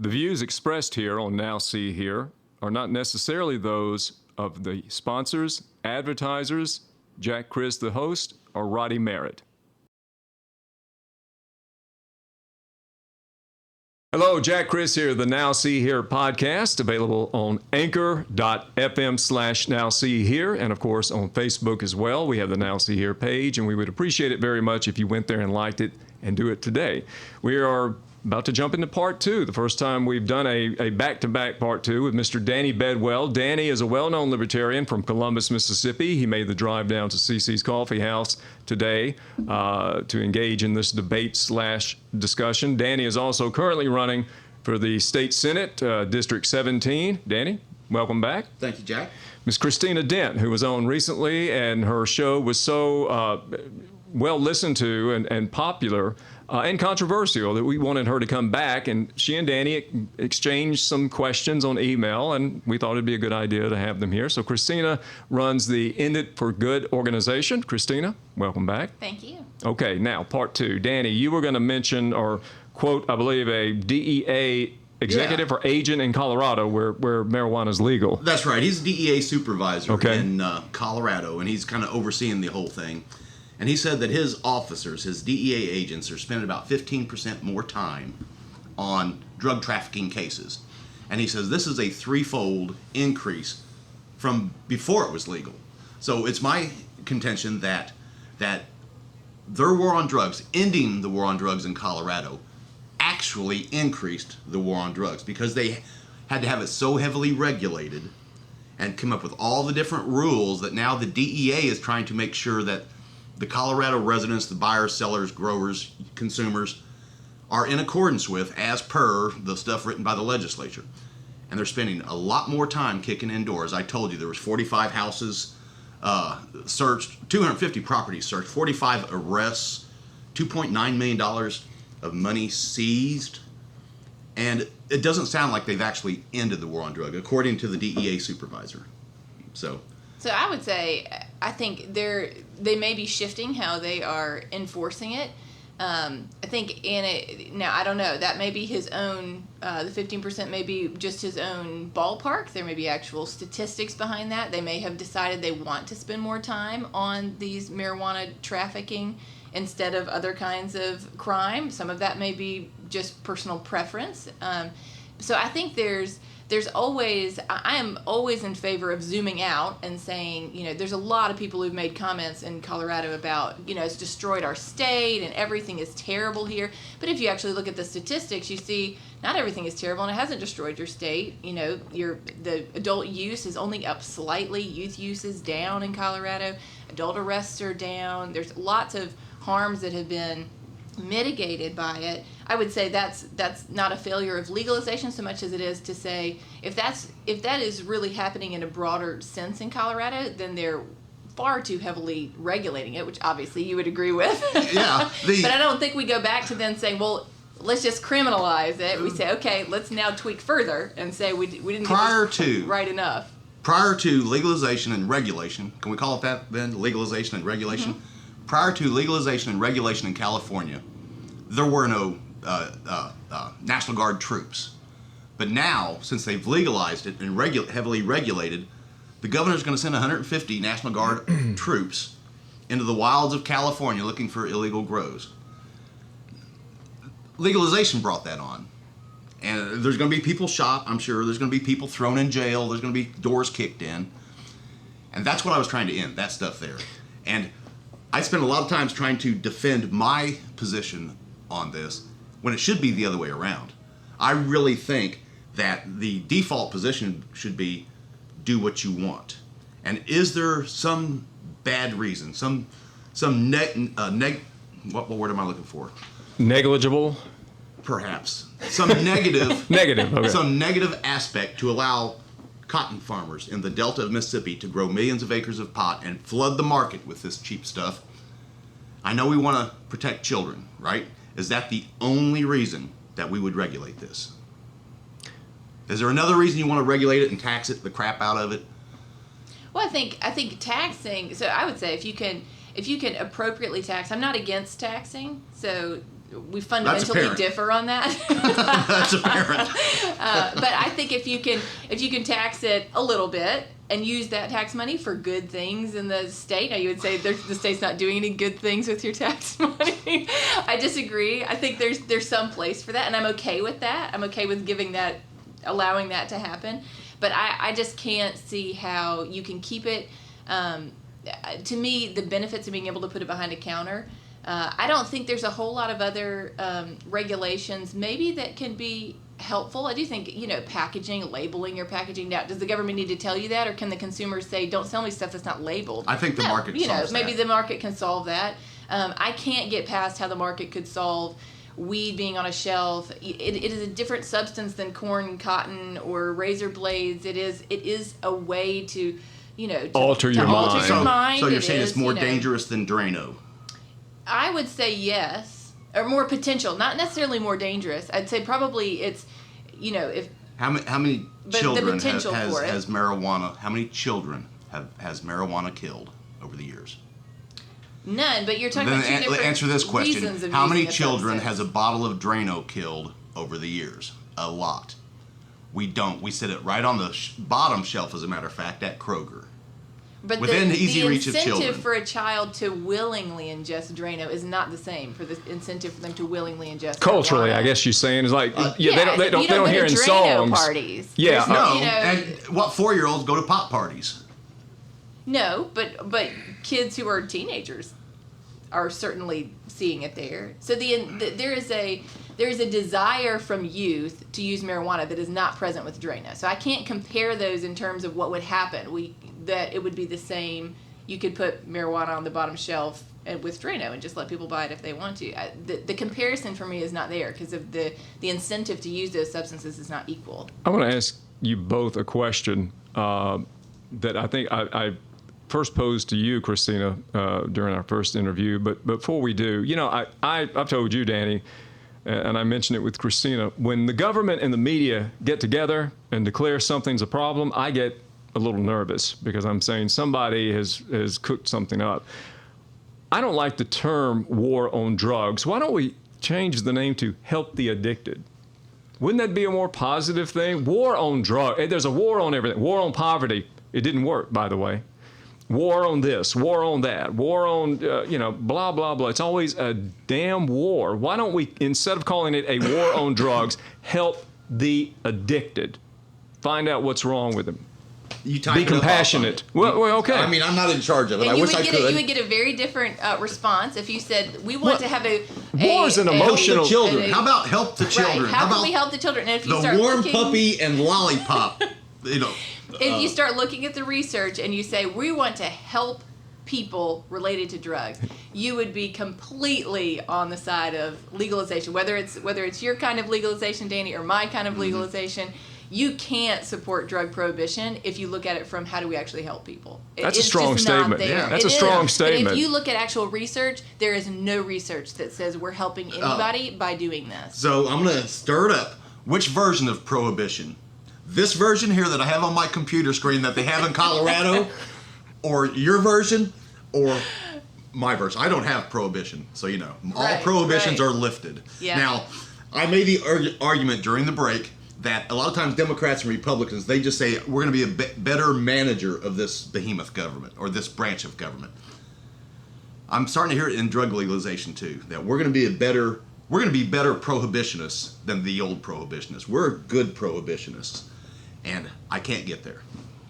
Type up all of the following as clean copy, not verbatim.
The views expressed here on Now See Here are not necessarily those of the sponsors, advertisers, Jack Chris the host, or Roddy Merritt. Hello, Jack Chris here, the Now See Here podcast, available on anchor.fm/Now See Here, and of course on Facebook as well. We have the Now See Here page, and we would appreciate it very much if you went there and liked it and do it today. We are about to jump into part two, the first time we've done a back-to-back part two with Mr. Danny Bedwell. Danny is a well-known libertarian from Columbus, Mississippi. He made the drive down to CC's Coffee House today to engage in this debate/discussion. Danny is also currently running for the State Senate, District 17. Danny, welcome back. Thank you, Jack. Ms. Christina Dent, who was on recently, and her show was so well listened to and popular and controversial that we wanted her to come back, and she and Danny exchanged some questions on email, and we thought it'd be a good idea to have them here. So Christina runs the End It for Good organization. Christina, welcome back. Thank you. Okay, now part two. Danny, you were going to mention or quote, I believe, a DEA executive or agent in Colorado where marijuana is legal. That's right. He's a DEA supervisor Okay. in Colorado, and he's kind of overseeing the whole thing. And he said that his officers, his DEA agents, are spending about 15% more time on drug trafficking cases. And he says this is a threefold increase from before it was legal. So it's my contention that their war on drugs, ending the war on drugs in Colorado, actually increased the war on drugs because they had to have it so heavily regulated and come up with all the different rules that now the DEA is trying to make sure that the Colorado residents, the buyers, sellers, growers, consumers, are in accordance with as per the stuff written by the legislature. And they're spending a lot more time kicking in doors. I told you there was 45 houses searched, 250 properties searched, 45 arrests, $2.9 million of money seized. And it doesn't sound like they've actually ended the war on drugs, according to the DEA supervisor. So I would say, I think they may be shifting how they are enforcing it. I think now I don't know, that may be his own, the 15% may be just his own ballpark. There may be actual statistics behind that. They may have decided they want to spend more time on these marijuana trafficking instead of other kinds of crime. Some of that may be just personal preference. So I think there's always, I am always in favor of zooming out and saying, there's a lot of people who've made comments in Colorado about, it's destroyed our state and everything is terrible here. But if you actually look at the statistics, you see not everything is terrible and it hasn't destroyed your state. The adult use is only up slightly. Youth use is down in Colorado. Adult arrests are down. There's lots of harms that have been mitigated by it. I would say that's not a failure of legalization so much as it is to say if that is really happening in a broader sense in Colorado, then they're far too heavily regulating it, which obviously you would agree with. Yeah. But I don't think we go back to then saying, well, let's just criminalize it. We say, okay, let's now tweak further and say we didn't get this right enough. Prior to legalization and regulation, can we call it that then, legalization and regulation? Mm-hmm. Prior to legalization and regulation in California, there were no National Guard troops. But now, since they've legalized it and heavily regulated, the governor's going to send 150 National Guard troops into the wilds of California looking for illegal grows. Legalization brought that on. And there's going to be people shot, I'm sure. There's going to be people thrown in jail. There's going to be doors kicked in. And that's what I was trying to end, that stuff there. And I spend a lot of times trying to defend my position on this when it should be the other way around. I really think that the default position should be do what you want. And is there some bad reason, what word am I looking for? Negligible? Perhaps. Some negative okay. Some negative aspect to allow cotton farmers in the Delta of Mississippi to grow millions of acres of pot and flood the market with this cheap stuff. I know we want to protect children, right? Is that the only reason that we would regulate this? Is there another reason you want to regulate it and tax it, the crap out of it? Well, I think taxing. So I would say if you can appropriately tax. I'm not against taxing. So we fundamentally apparent. differ on that. That's apparent. But I think if you can tax it a little bit and use that tax money for good things in the state. Now you would say the state's not doing any good things with your tax money. I disagree. I think there's some place for that, and I'm okay with that. I'm okay with allowing that to happen. But I just can't see how you can keep it. To me, the benefits of being able to put it behind a counter. I don't think there's a whole lot of other regulations maybe that can be helpful. I do think, packaging, labeling your packaging. Now, does the government need to tell you that, or can the consumers say, don't sell me stuff that's not labeled? I think the market solves maybe that. the market can solve that. I can't get past how the market could solve weed being on a shelf. It is a different substance than corn, cotton, or razor blades. It is a way to, alter your mind. So you're saying it's more dangerous than Drano? I would say yes. Or more potential, not necessarily more dangerous. I'd say probably it's, if How many the children potential for it. has marijuana? How many children has marijuana killed over the years? None. But you're talking Then about two different answer this question: reasons of how many using a children substance. has a bottle of Drano killed over the years? A lot. We don't. We sit it right on the bottom shelf, as a matter of fact, at Kroger. But within the easy reach of children. incentive for a child to willingly ingest Drano is not the same for the incentive for them to willingly ingest. Culturally, marijuana. I guess you're saying is like Yeah, they don't go hear to in Drano songs. parties. Yeah, There's No, you know, and what 4-year-olds go to pot parties? No, but kids who are teenagers are certainly seeing it there. So there is a desire from youth to use marijuana that is not present with Drano. So I can't compare those in terms of what would happen. That it would be the same. You could put marijuana on the bottom shelf with Drano and just let people buy it if they want to. The comparison for me is not there because of the incentive to use those substances is not equal. I want to ask you both a question that I think I first posed to you, Christina, during our first interview. But before we do, I've told you, Danny, and I mentioned it with Christina, when the government and the media get together and declare something's a problem, I get a little nervous because I'm saying somebody has cooked something up. I don't like the term war on drugs. Why don't we change the name to help the addicted? Wouldn't that be a more positive thing? War on drugs. There's a war on everything. War on poverty. It didn't work, by the way. War on this, war on that, war on, blah, blah, blah. It's always a damn war. Why don't we, instead of calling it a war on drugs, help the addicted? Find out what's wrong with them. You type Be it up compassionate. off on it. Well, okay. I mean, I'm not in charge of it. And I you wish I could. you would get a very different response if you said, we want to have War is an emotional- Help the children. a- How about help the children? Right. How can about we help the children? And if you the start warm looking, puppy and lollipop? if you start looking at the research and you say, we want to help people related to drugs, you would be completely on the side of legalization. Whether it's your kind of legalization, Danny, or my kind of legalization, you can't support drug prohibition if you look at it from how do we actually help people. That's a It's strong just not statement. there. Yeah. That's It a strong is. statement. But if you look at actual research, there is no research that says we're helping anybody by doing this. So I'm going to stir it up. Which version of prohibition? This version here that I have on my computer screen that they have in Colorado, or your version, or my version? I don't have prohibition, so all Right, prohibitions right. are lifted. Yeah. Now, I made the argument during the break that a lot of times Democrats and Republicans, they just say we're going to be a better manager of this behemoth government or this branch of government. I'm starting to hear it in drug legalization too, that we're going to be better prohibitionists than the old prohibitionists. We're good prohibitionists, and I can't get there.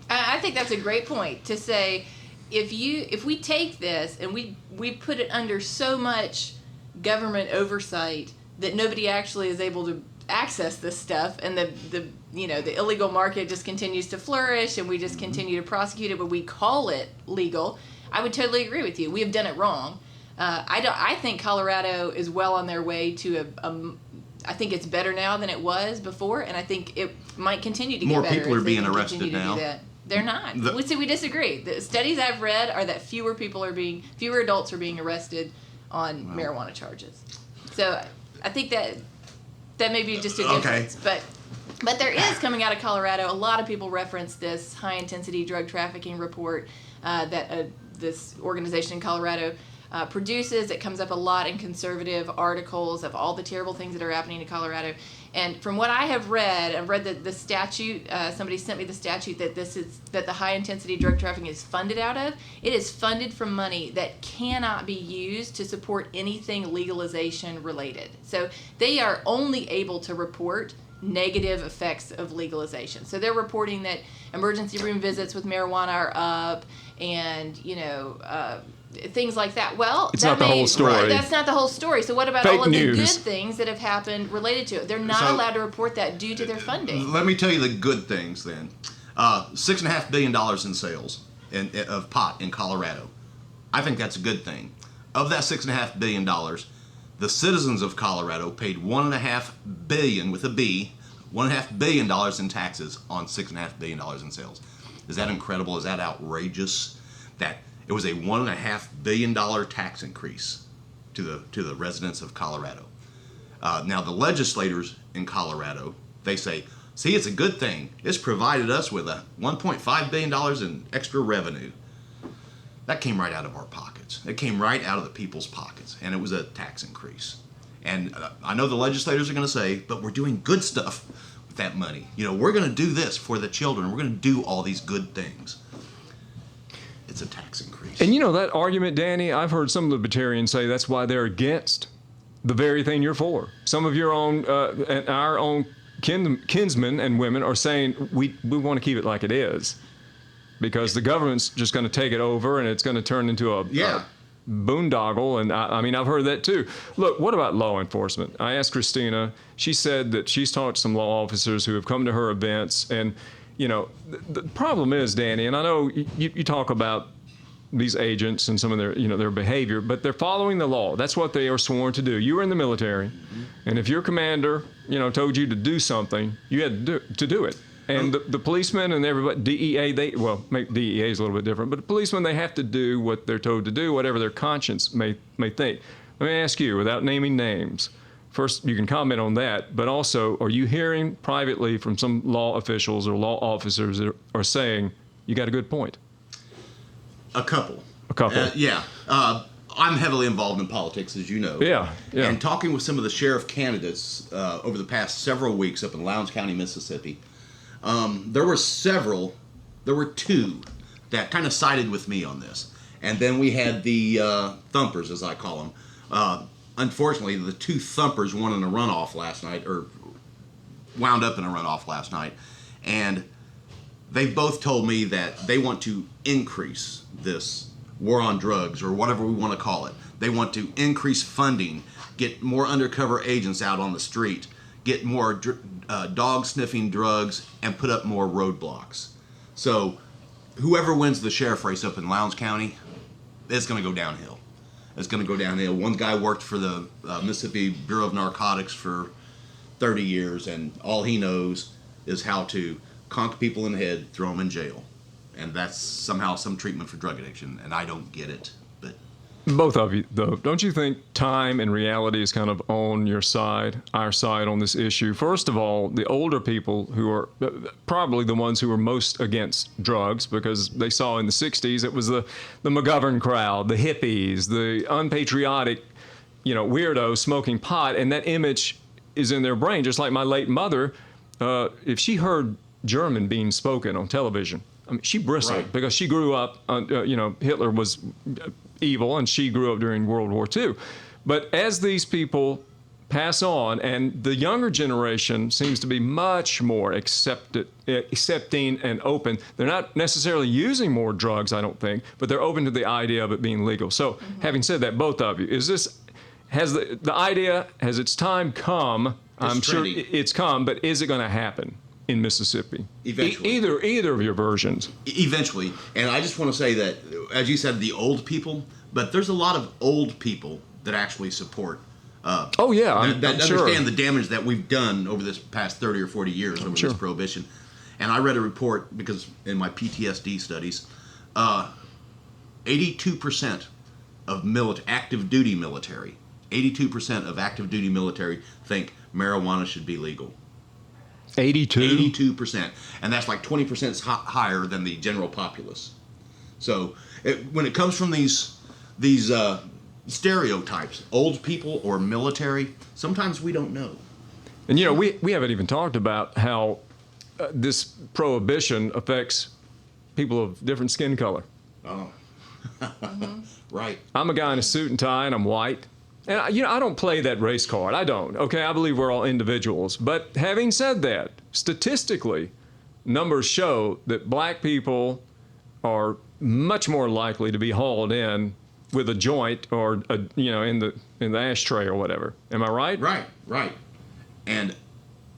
I think that's a great point to say, if we take this and we put it under so much government oversight that nobody actually is able to access this stuff, and the illegal market just continues to flourish, and we just continue to prosecute it, but we call it legal, I would totally agree with you. We have done it wrong. I think Colorado is well on their way to I think it's better now than it was before, and I think it might continue to get More better. people are if they being can arrested continue to do now. that. They're not. We disagree. The studies I've read are that fewer adults are being arrested on marijuana charges. So I think that may be just a difference. But there is, coming out of Colorado, a lot of people reference this high intensity drug trafficking report that this organization in Colorado produces. It comes up a lot in conservative articles of all the terrible things that are happening in Colorado. And from what I have read, I've read the statute. Somebody sent me the statute that the high intensity drug trafficking is funded out of. It is funded from money that cannot be used to support anything legalization related. So they are only able to report negative effects of legalization. So they're reporting that emergency room visits with marijuana are up, and things like that. Well, it's not the whole story. Right, that's not the whole story. So what about Fake all of news. the good things that have happened related to it? They're not allowed to report that due to their funding. Let me tell you the good things then. $6.5 billion in sales of pot in Colorado. I think that's a good thing. Of that $6.5 billion, the citizens of Colorado paid $1.5 billion with a B, $1.5 billion in taxes on $6.5 billion in sales. Is that incredible? Is that outrageous? That it was a $1.5 billion tax increase to the residents of Colorado. Now the legislators in Colorado, they say, see, it's a good thing. It's provided us with a $1.5 billion in extra revenue. That came right out of our pockets. It came right out of the people's pockets, and it was a tax increase. And I know the legislators are going to say, but we're doing good stuff with that money. We're going to do this for the children. We're going to do all these good things. It's a tax increase. And that argument, Danny, I've heard some libertarians say that's why they're against the very thing you're for. Some of your own and our own kinsmen and women are saying we want to keep it like it is, because the government's just going to take it over and it's going to turn into a boondoggle. And I mean, I've heard that too. Look, what about law enforcement? I asked Christina. She said that she's talked to some law officers who have come to her events, and the problem is, Danny, and I know you talk about these agents and some of their their behavior, but they're following the law. That's what they are sworn to do. You were in the military, and if your commander told you to do something, you had to do it. And the policemen and everybody, DEA, maybe DEA is a little bit different, but the policemen, they have to do what they're told to do, whatever their conscience may think. Let me ask you, without naming names, first, you can comment on that, but also, are you hearing privately from some law officials or law officers that are saying, you got a good point? A couple. Yeah. I'm heavily involved in politics, as you know. Yeah. And talking with some of the sheriff candidates over the past several weeks up in Lowndes County, Mississippi, there were two that kind of sided with me on this. And then we had the thumpers, as I call them. Unfortunately, the two thumpers won in a runoff last night, or wound up in a runoff last night. And they both told me that they want to increase this war on drugs, or whatever we want to call it. They want to increase funding, get more undercover agents out on the street, get more dog-sniffing drugs, and put up more roadblocks. So whoever wins the sheriff race up in Lowndes County, it's going to go downhill. It's going to go downhill. One guy worked for the Mississippi Bureau of Narcotics for 30 years, and all he knows is how to conk people in the head, throw them in jail. And that's somehow some treatment for drug addiction, and I don't get it. But both of you, though, don't you think time and reality is kind of on your side, our side on this issue? First of all, the older people who are probably the ones who are most against drugs, because they saw in the 60s it was the McGovern crowd, the hippies, the unpatriotic, weirdos smoking pot, and that image is in their brain. Just like my late mother, if she heard German being spoken on television, I mean, she bristled, right, because she grew up, Hitler was evil, and she grew up during World War II. But as these people pass on, and the younger generation seems to be much more accepting and open. They're not necessarily using more drugs, I don't think, but they're open to the idea of it being legal. So having said that, both of you, has the idea, has its time come? I'm sure it's come, but is it going to happen in Mississippi? Eventually. Either of your versions. Eventually. And I just want to say that, as you said, the old people, but there's a lot of old people that actually support I'm that sure. understand the damage that we've done over this past 30 or 40 years over this prohibition. And I read a report, because in my PTSD studies, 82% of active duty military think marijuana should be legal. 82%. And that's like 20% higher than the general populace. So when it comes from these stereotypes, old people or military, sometimes we don't know. And we haven't even talked about how this prohibition affects people of different skin color. Oh. Right. I'm a guy in a suit and tie, and I'm white. And I don't play that race card. I don't. Okay, I believe we're all individuals. But having said that, statistically, numbers show that black people are much more likely to be hauled in with a joint or in the ashtray or whatever. Am I right? Right. And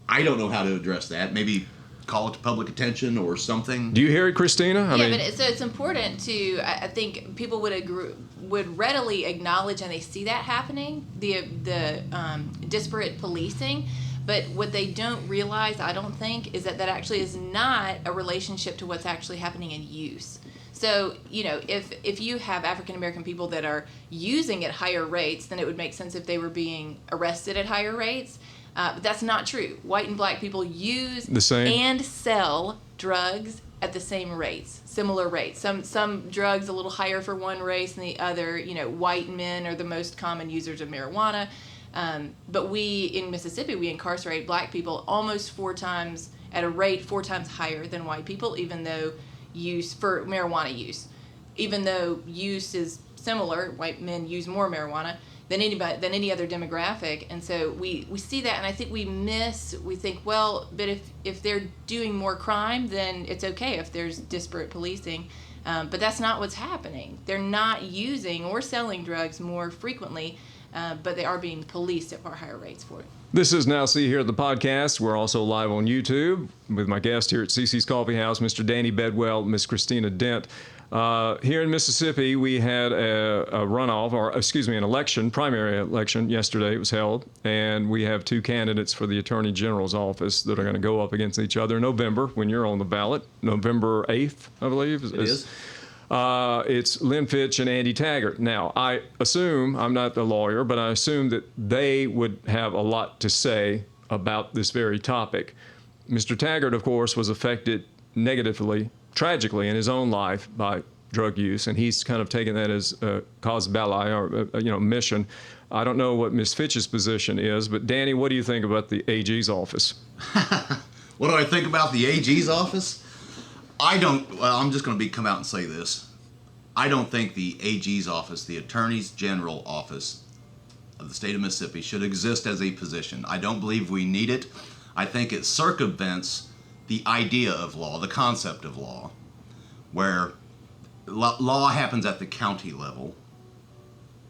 I don't know how to address that. Maybe call it to public attention or something. Do you hear it, Christina? So it's important to. I think people would readily acknowledge, and they see that happening, the disparate policing. But what they don't realize, I don't think, is that actually is not a relationship to what's actually happening in use. So, if you have African American people that are using at higher rates, then it would make sense if they were being arrested at higher rates. But that's not true. White and black people use the same and sell drugs at the same rates, similar rates. Some drugs a little higher for one race than the other. White men are the most common users of marijuana. But in Mississippi, we incarcerate black people almost 4 times at a rate 4 times higher than white people, even though marijuana use is similar. White men use more marijuana than any other demographic, and so we see that, and I think we think, well, but if they're doing more crime, then it's okay if there's disparate policing, but that's not what's happening. They're not using or selling drugs more frequently, but they are being policed at far higher rates for it. This is Now See Here, the podcast. We're also live on YouTube with my guest here at CC's Coffee House, Mr. Danny Bedwell, Miss Christina Dent. Here in Mississippi, we had an election, primary election yesterday. It was held, and we have 2 candidates for the Attorney General's office that are going to go up against each other in November when you're on the ballot. November 8th, I believe. It is. It's Lynn Fitch and Andy Taggart. Now, I assume, I'm not a lawyer, but I assume that they would have a lot to say about this very topic. Mr. Taggart, of course, was affected negatively, tragically in his own life by drug use, and he's kind of taken that as a cause belli, or mission. I don't know what Ms. Fitch's position is, but Danny, what do you think about the AG's office? What do I think about the AG's office? I'm just going to come out and say this. I don't think the AG's office, the Attorney General office of the state of Mississippi, should exist as a position. I don't believe we need it. I think it circumvents the idea of law, the concept of law, where law happens at the county level,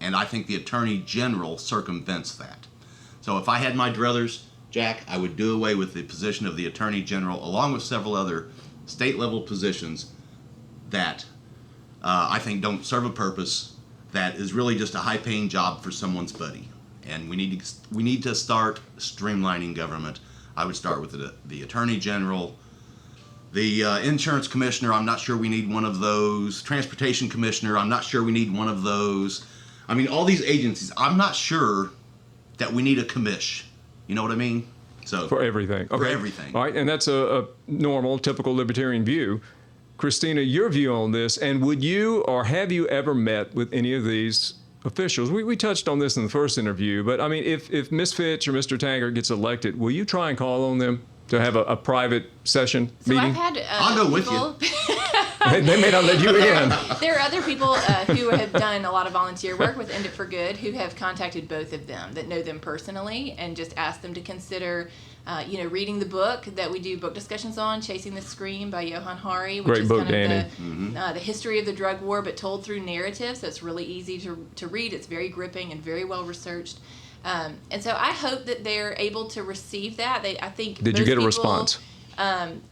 and I think the Attorney General circumvents that. So if I had my druthers, Jack, I would do away with the position of the Attorney General, along with several other state-level positions that I think don't serve a purpose, that is really just a high-paying job for someone's buddy. And we need to start streamlining government. I would start with the Attorney General, the Insurance Commissioner. I'm not sure we need one of those. Transportation Commissioner. I'm not sure we need one of those. I mean, all these agencies. I'm not sure that we need a commish. You know what I mean? So for everything. Okay. For everything. All right, and that's a normal, typical libertarian view. Christina, your view on this, and would you or have you ever met with any of these officials? We touched on this in the first interview, but I mean, if Ms. Fitch or Mr. Taggart gets elected, will you try and call on them to have a private session meeting? I've had I'll go with you. They may not let you in. There are other people who have done a lot of volunteer work with End It for Good who have contacted both of them that know them personally and just asked them to consider reading the book that we do book discussions on, Chasing the Scream by Johann Hari, which Great is book, kind Danny. of the history of the drug war, but told through narrative, so it's really easy to read. It's very gripping and very well researched. And so I hope that they're able to receive that. I think. Did you get a response?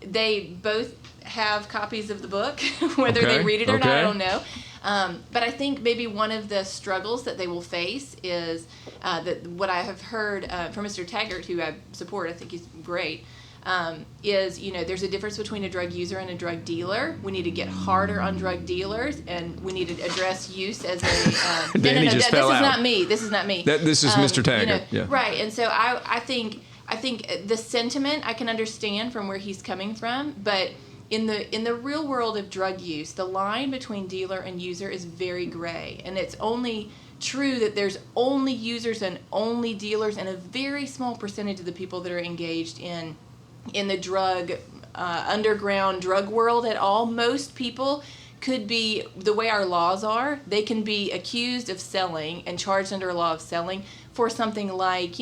They both have copies of the book, whether Okay, they read it or not, okay. I don't know. But I think maybe one of the struggles that they will face is that what I have heard from Mr. Taggart, who I support, I think he's great, is, there's a difference between a drug user and a drug dealer. We need to get harder on drug dealers, and we need to address use as a... Danny just fell out. This is not me. This is Mr. Taggart. Yeah. Right, and so I think the sentiment I can understand from where he's coming from, but in the real world of drug use, the line between dealer and user is very gray, and it's only true that there's only users and only dealers, and a very small percentage of the people that are engaged in the drug underground drug world at all. Most people could be, the way our laws are, they can be accused of selling and charged under a law of selling for something like,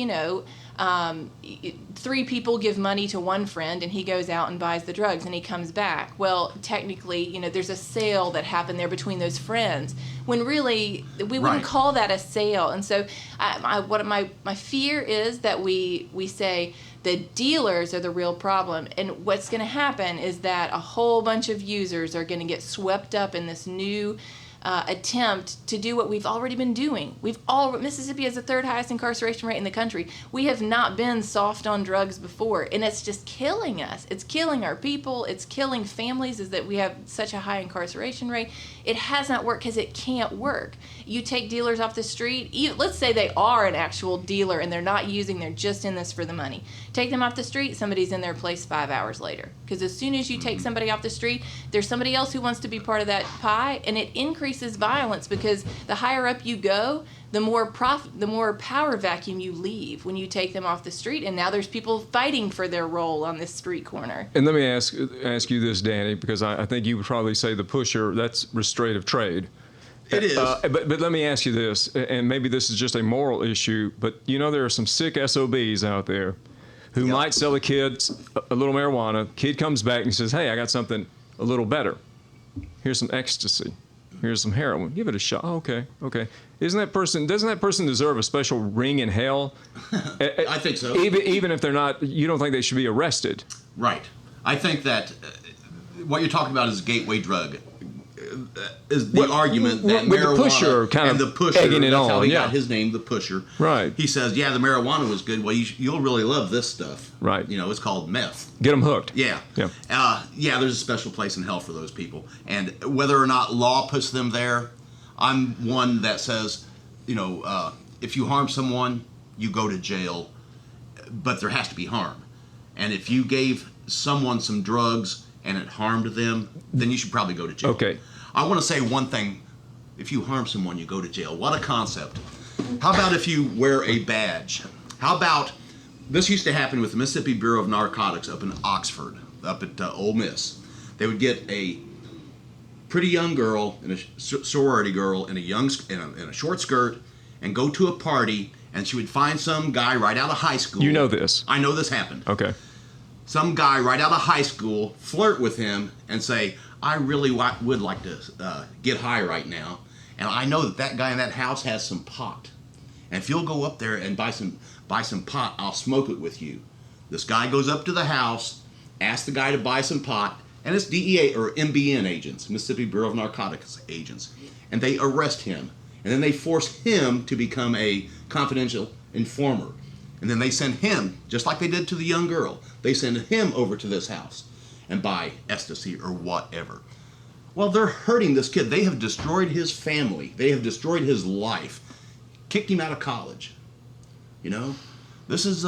3 people give money to one friend and he goes out and buys the drugs and he comes back. Well, technically, there's a sale that happened there between those friends, when really we wouldn't call that a sale. And so my fear is that we say the dealers are the real problem, and what's going to happen is that a whole bunch of users are going to get swept up in this new attempt to do what we've already been doing. Mississippi has the 3rd highest incarceration rate in the country. We have not been soft on drugs before, and it's just killing us. It's killing our people. It's killing families, is that we have such a high incarceration rate. It has not worked because it can't work. You take dealers off the street, let's say they are an actual dealer and they're not using, they're just in this for the money. Take them off the street, somebody's in their place 5 hours later. Because as soon as you take somebody off the street, there's somebody else who wants to be part of that pie, and it increases violence, because the higher up you go, the more power vacuum you leave when you take them off the street, and now there's people fighting for their role on this street corner. And let me ask you this, Danny, because I think you would probably say the pusher, that's restraint of trade. It is. But let me ask you this, and maybe this is just a moral issue, but there are some sick SOBs out there who might sell a kid a little marijuana. Kid comes back and says, hey, I got something a little better. Here's some ecstasy. Here's some heroin. Give it a shot. Oh, okay. Doesn't that person deserve a special ring in hell? I think so. Even if they're not, you don't think they should be arrested? Right. I think that what you're talking about is a gateway drug. Is the argument that marijuana the pusher kind and of the pusher, egging it that's on, how he got his name, the pusher. Right. He says, yeah, the marijuana was good. Well, you'll really love this stuff. Right. It's called meth. Get them hooked. Yeah. Yeah, there's a special place in hell for those people. And whether or not law puts them there, I'm one that says, if you harm someone, you go to jail, but there has to be harm. And if you gave someone some drugs and it harmed them, then you should probably go to jail. Okay. I want to say one thing. If you harm someone, you go to jail. What a concept. How about if you wear a badge? How about, this used to happen with the Mississippi Bureau of Narcotics up in Oxford, up at Ole Miss. They would get a pretty young girl, and a sorority girl, in a short skirt, and go to a party, and she would find some guy right out of high school. You know this. I know this happened. Okay. Some guy right out of high school, flirt with him and say, I really would like to get high right now, and I know that guy in that house has some pot, and if you'll go up there and buy some pot, I'll smoke it with you. This guy goes up to the house, asks the guy to buy some pot, and it's DEA or MBN agents, Mississippi Bureau of Narcotics agents, and they arrest him, and then they force him to become a confidential informer. And then they send him, just like they did to the young girl, they send him over to this house and buy ecstasy or whatever. Well, they're hurting this kid. They have destroyed his family. They have destroyed his life. Kicked him out of college. This is,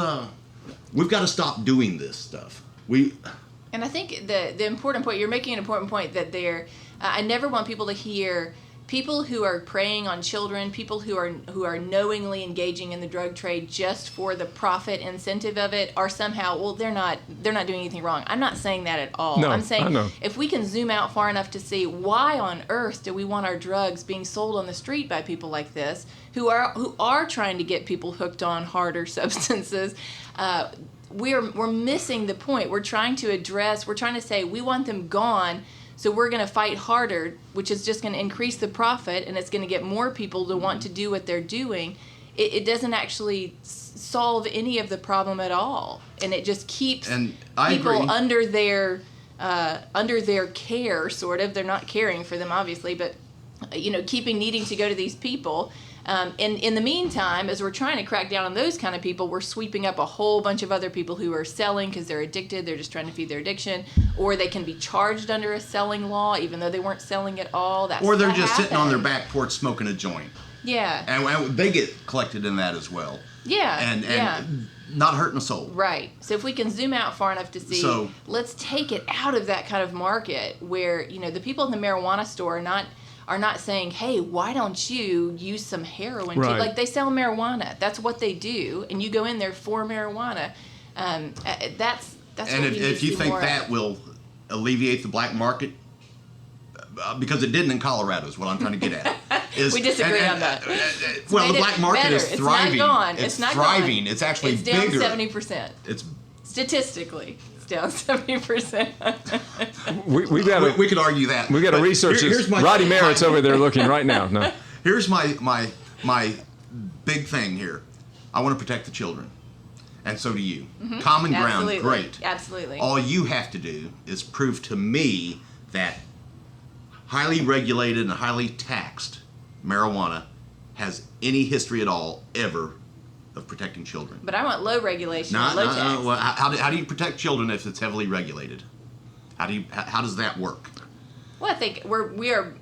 we've got to stop doing this stuff. And I think the important point, you're making an important point, that I never want people to hear people who are preying on children, people who are knowingly engaging in the drug trade just for the profit incentive of it, are somehow, well, they're not doing anything wrong. I'm not saying that at all. No, I'm saying I know. if we can zoom out far enough to see, why on earth do we want our drugs being sold on the street by people like this, who are trying to get people hooked on harder substances? We're missing the point. We're trying to say we want them gone, so we're going to fight harder, which is just going to increase the profit, and it's going to get more people to want to do what they're doing. It doesn't actually solve any of the problem at all, and it just keeps people under their care, sort of. They're not caring for them, obviously, but needing to go to these people. In the meantime, as we're trying to crack down on those kind of people, we're sweeping up a whole bunch of other people who are selling because they're addicted. They're just trying to feed their addiction, or they can be charged under a selling law even though they weren't selling at all. Or they're just sitting on their back porch smoking a joint. Yeah. And they get collected in that as well. Yeah. And not hurting a soul. Right. So if we can zoom out far enough to let's take it out of that kind of market where, the people in the marijuana store are not saying, hey, why don't you use some heroin? Right. Like they sell marijuana. That's what they do. And you go in there for marijuana. That's And what we need if to you see think more that of. will alleviate the black market, because it didn't in Colorado is what I'm trying to get at. Is, We disagree on that. Well, the made it black market better. is It's thriving. not gone. It's It's not thriving. gone. It's actually It's down bigger. 70%. It's Statistically, it's down 70%. We got we could argue that. we got to But research here's this. my- Roddy Merritt's over there looking right now. No. Here's my big thing here. I want to protect the children, and so do you. Common ground, Absolutely. great. Absolutely. All you have to do is prove to me that highly regulated and highly taxed marijuana has any history at all ever of protecting children. But I want low regulation, No, low tax. Well, how do you protect children if it's heavily regulated? How does that work? Well, I think we are.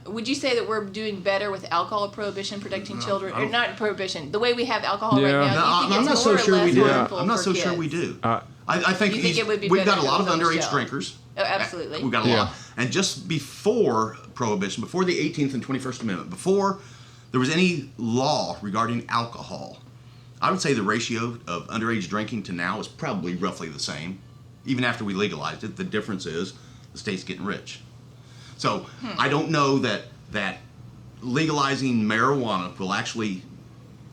Would you say that we're doing better with alcohol prohibition protecting children, or not prohibition? The way we have alcohol Yeah. right now, No, do you think I'm it's not so more or sure we less do. harmful I'm not for so kids? sure we do. Uh, I think, You think it would be we've got better a lot if of it was on the underage shelf? drinkers. Oh, absolutely. We've got a Yeah. lot. And just before Prohibition, before the 18th and 21st Amendment, before there was any law regarding alcohol, I would say the ratio of underage drinking to now is probably roughly the same. Even after we legalized it, the difference is the state's getting rich. So I don't know that legalizing marijuana will actually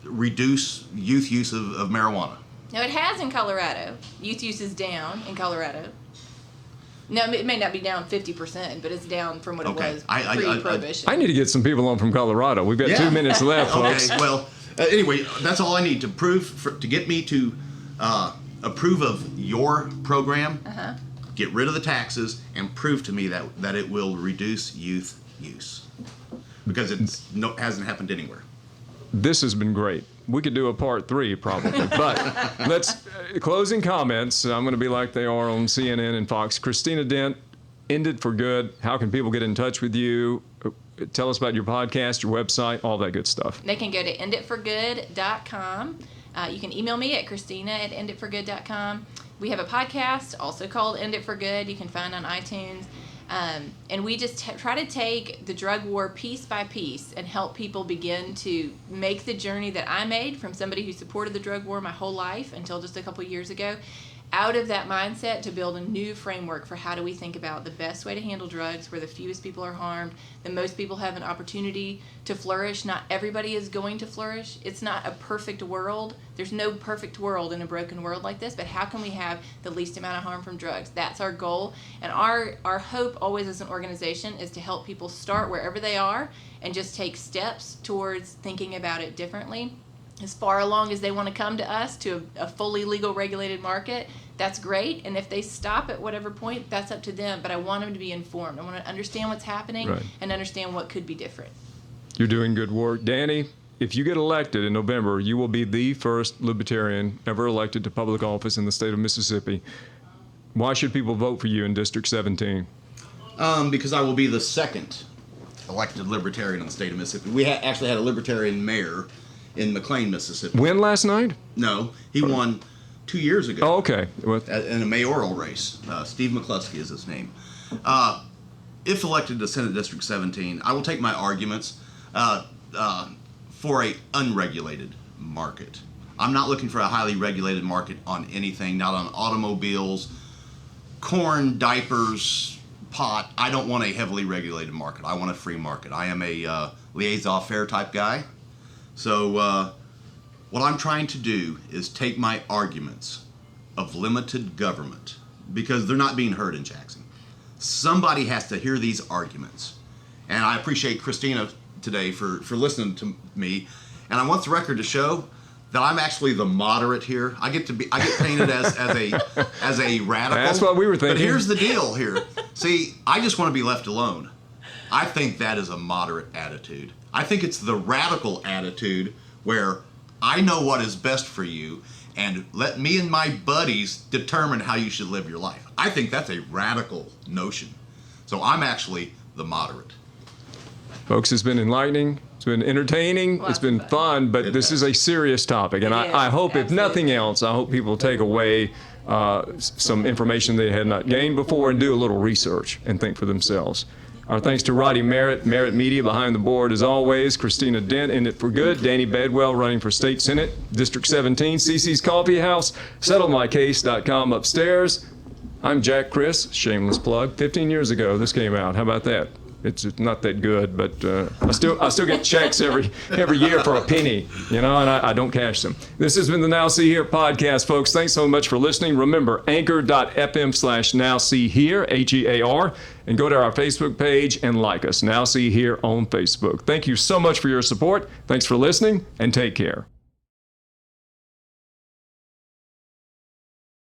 reduce youth use of marijuana. No, it has in Colorado. Youth use is down in Colorado. No, it may not be down 50%, but it's down from what it Okay. was I- pre-prohibition. I need to get some people on from Colorado. We've got 2 minutes left, folks. Okay, well, anyway, that's all I need to to get me to approve of your program, get rid of the taxes, and prove to me that it will reduce youth use. Because it hasn't happened anywhere. This has been great. We could do a part 3 probably, but let's closing comments. I'm going to be like they are on CNN and Fox. Christina Dent, End It for Good. How can people get in touch with you? Tell us about your podcast, your website, all that good stuff. They can go to enditforgood.com. You can email me at christina@enditforgood.com. We have a podcast also called End It for Good. You can find on iTunes. And we just try to take the drug war piece by piece and help people begin to make the journey that I made from somebody who supported the drug war my whole life until just a couple years ago, out of that mindset to build a new framework for how do we think about the best way to handle drugs where the fewest people are harmed, the most people have an opportunity to flourish. Not everybody is going to flourish. It's not a perfect world. There's no perfect world in a broken world like this, but how can we have the least amount of harm from drugs? That's our goal. And our hope always as an organization is to help people start wherever they are and just take steps towards thinking about it differently. As far along as they want to come to us to a fully legal regulated market, that's great. And if they stop at whatever point, that's up to them. But I want them to be informed. I want to understand what's happening Right. and understand what could be different. You're doing good work. Danny, if you get elected in November, you will be the first libertarian ever elected to public office in the state of Mississippi. Why should people vote for you in District 17? Because I will be the second elected libertarian in the state of Mississippi. We actually had a libertarian mayor in McLean, Mississippi. When last night? No, he won 2 years ago. Oh, okay. Well, In a mayoral race. Steve McCluskey is his name. If elected to Senate District 17, I will take my arguments for a unregulated market. I'm not looking for a highly regulated market on anything, not on automobiles, corn, diapers, pot. I don't want a heavily regulated market. I want a free market. I am a laissez-faire type guy. So what I'm trying to do is take my arguments of limited government, because they're not being heard in Jackson. Somebody has to hear these arguments. And I appreciate Christina today for listening to me. And I want the record to show that I'm actually the moderate here. I get painted as a radical. That's what we were thinking. But here's the deal here. See, I just want to be left alone. I think that is a moderate attitude. I think it's the radical attitude where I know what is best for you and let me and my buddies determine how you should live your life. I think that's a radical notion. So I'm actually the moderate. folks, it's been enlightening. It's been entertaining. Lots It's been of fun, but It this is has. a serious topic. And It is, I hope, if absolutely. nothing else, I hope people take away some information they had not gained before and do a little research and think for themselves. Our thanks to Roddy Merritt, Merritt Media behind the board as always, Christina Dent in it for good, Danny Bedwell running for State Senate, District 17, CC's Coffee House, SettleMyCase.com upstairs. I'm Jack Chris, shameless plug. 15 years ago this came out. How about that? It's not that good, but I still get checks every year for a penny, and I don't cash them. This has been the Now See Here podcast, folks. Thanks so much for listening. Remember, anchor.fm/Now See Here, HEAR, and go to our Facebook page and like us, Now See Here on Facebook. Thank you so much for your support. Thanks for listening, and take care.